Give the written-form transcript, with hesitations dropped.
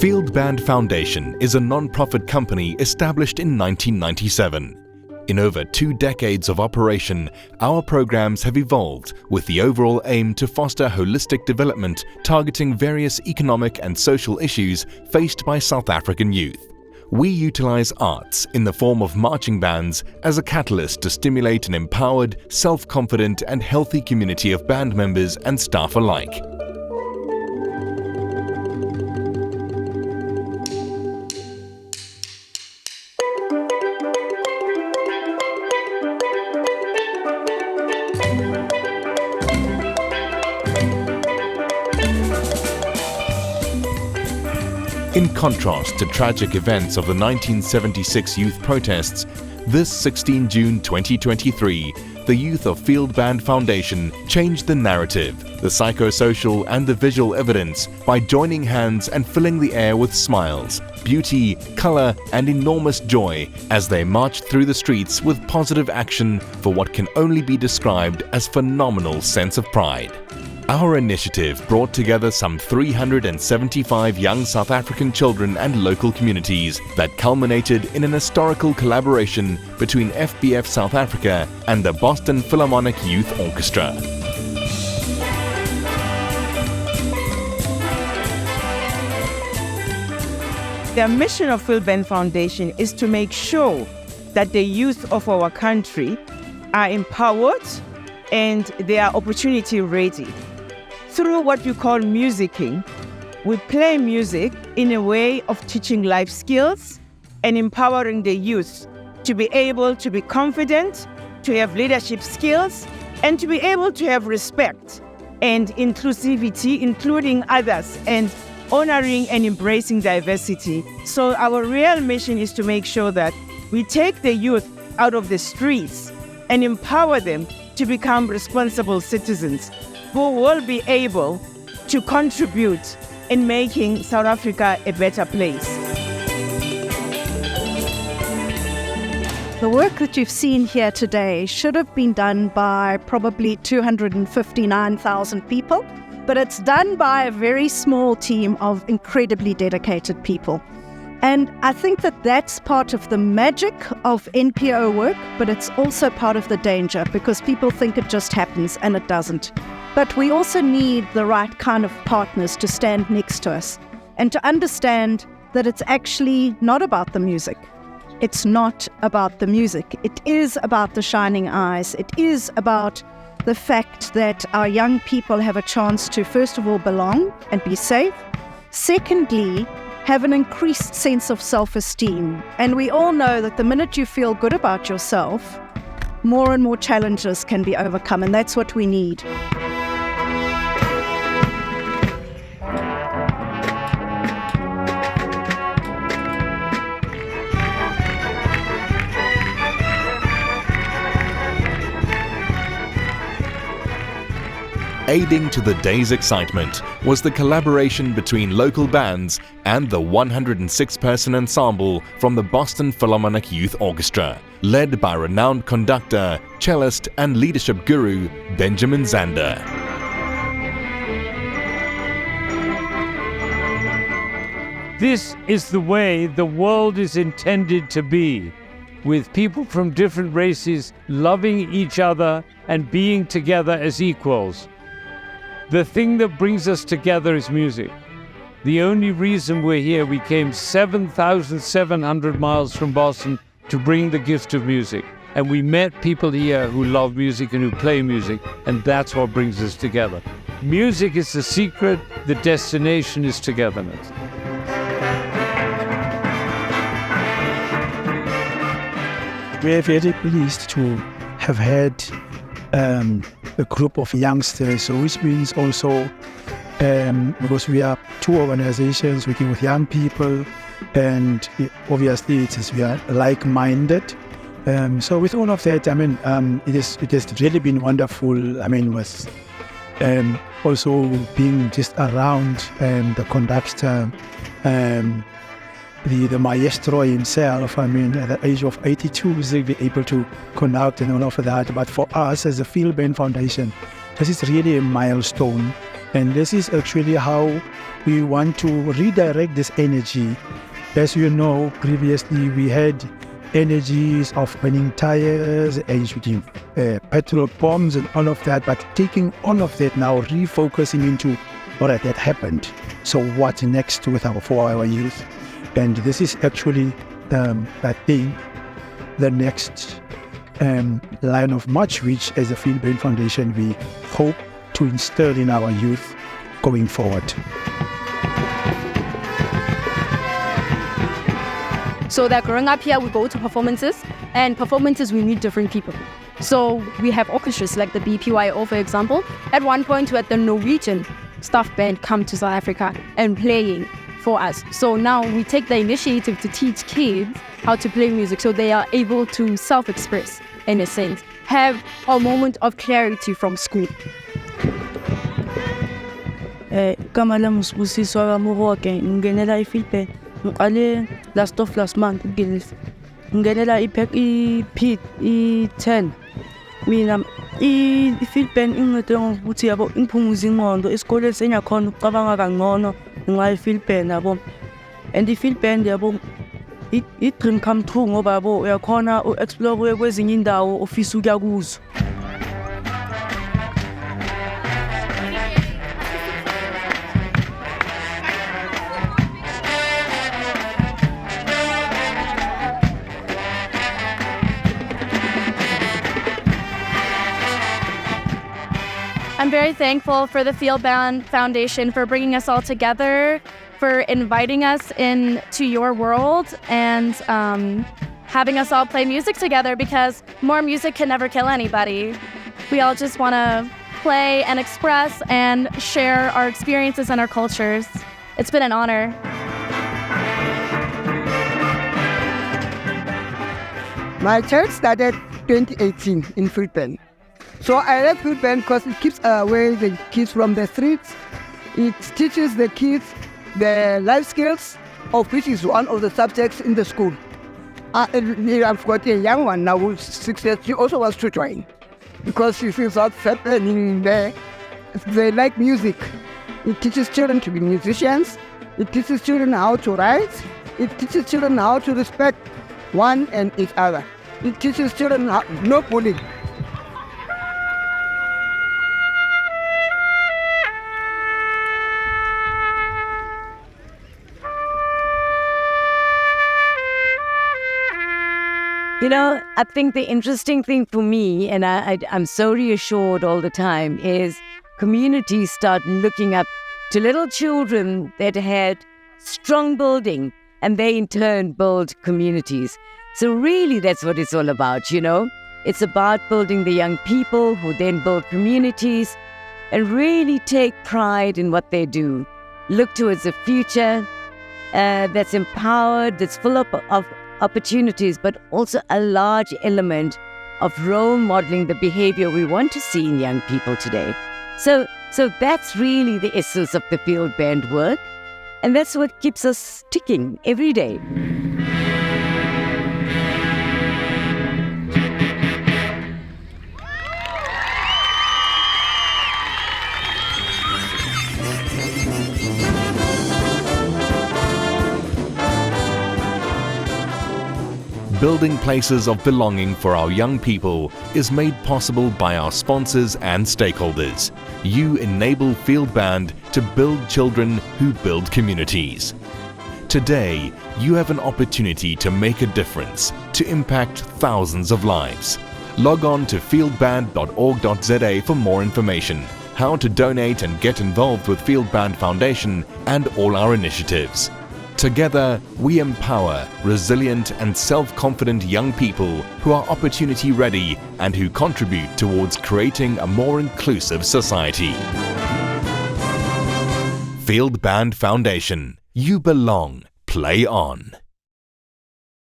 Field Band Foundation is a non-profit company established in 1997. In over 2 decades of operation, our programs have evolved with the overall aim to foster holistic development targeting various economic and social issues faced by South African youth. We utilize arts in the form of marching bands as a catalyst to stimulate an empowered, self-confident and healthy community of band members and staff alike. In contrast to tragic events of the 1976 youth protests, this 16 June 2023, the youth of Field Band Foundation changed the narrative, the psychosocial and the visual evidence by joining hands and filling the air with smiles, beauty, color and enormous joy as they marched through the streets with positive action for what can only be described as phenomenal sense of pride. Our initiative brought together some 375 young South African children and local communities that culminated in an historical collaboration between FBF South Africa and the Boston Philharmonic Youth Orchestra. The mission of Field Band Foundation is to make sure that the youth of our country are empowered and they are opportunity ready. Through what we call musicking, we play music in a way of teaching life skills and empowering the youth to be able to be confident, to have leadership skills, and to be able to have respect and inclusivity, including others, and honoring and embracing diversity. So our real mission is to make sure that we take the youth out of the streets and empower them to become responsible citizens who will be able to contribute in making South Africa a better place. The work that you've seen here today should have been done by probably 259,000 people, but it's done by a very small team of incredibly dedicated people. And I think that that's part of the magic of NPO work, but it's also part of the danger because people think it just happens and it doesn't. But we also need the right kind of partners to stand next to us and to understand that it's actually not about the music. It's not about the music. It is about the shining eyes. It is about the fact that our young people have a chance to, first of all, belong and be safe. Secondly, have an increased sense of self-esteem. And we all know that the minute you feel good about yourself, more and more challenges can be overcome, and that's what we need. Aiding to the day's excitement was the collaboration between local bands and the 106-person ensemble from the Boston Philharmonic Youth Orchestra, led by renowned conductor, cellist and leadership guru Benjamin Zander. This is the way the world is intended to be, with people from different races loving each other and being together as equals. The thing that brings us together is music. The only reason we're here, we came 7,700 miles from Boston to bring the gift of music. And we met people here who love music and who play music, and that's what brings us together. Music is the secret, the destination is togetherness. We are very pleased to have had a group of youngsters, which means also because we are 2 organizations working with young people, and obviously we are like-minded. So with all of that, it has really been wonderful. With also being just around the conductor, the maestro himself. At the age of 82, he's able to conduct and all of that. But for us as a Field Band Foundation, this is really a milestone And this is actually how we want to redirect this energy. As you know, previously we had energies of burning tires and shooting petrol bombs and all of that, but taking all of that now, refocusing into, all right, that happened. So what's next for our youth? And this is actually, I think, the next line of march, which as a Field Band Foundation, we hope to instill in our youth going forward. So that growing up here, we go to performances, and performances we meet different people. So we have orchestras like the BPYO, for example. At one point, we had the Norwegian staff band come to South Africa and playing for us. So now we take the initiative to teach kids how to play music so they are able to self-express, in a sense, have a moment of clarity from school. Igama lami uSibusiswa kaMoroke, ngingenela ifield band. Ngiqale last month ngingenela i-10. Mina i-field band ingincede ngokuthi yabo ingiphumuza ingqondo esikoleni sengiyakhona ukucabanga kangcono ngenxa ye-field band yabo. And i-field band yabo i-dream come true ngoba yabo uyakhona u-explore kwezinye indawo ofisa ukuya kuzo. I'm very thankful for the Field Band Foundation for bringing us all together, for inviting us into your world, and having us all play music together, because more music can never kill anybody. We all just want to play and express and share our experiences and our cultures. It's been an honor. My church started 2018 in Field Band. So I like Field Band because it keeps away the kids from the streets. It teaches the kids the life skills, of which is one of the subjects in the school. I've got a young one now who's 6 years. She also wants to join because she feels what's happening there. They like music. It teaches children to be musicians. It teaches children how to write. It teaches children how to respect one and each other. It teaches children no bullying. You know, I think the interesting thing for me, and I'm so reassured all the time, is communities start looking up to little children that had strong building, and they in turn build communities. So really that's what it's all about, you know. It's about building the young people who then build communities and really take pride in what they do. Look towards a future that's empowered, that's full of opportunities, but also a large element of role modeling the behavior we want to see in young people today. So that's really the essence of the field band work, and that's what keeps us ticking every day. Building places of belonging for our young people is made possible by our sponsors and stakeholders. You enable Field Band to build children who build communities. Today, you have an opportunity to make a difference, to impact thousands of lives. Log on to fieldband.org.za for more information, how to donate and get involved with Field Band Foundation and all our initiatives. Together, we empower resilient and self-confident young people who are opportunity-ready and who contribute towards creating a more inclusive society. Field Band Foundation. You belong. Play on.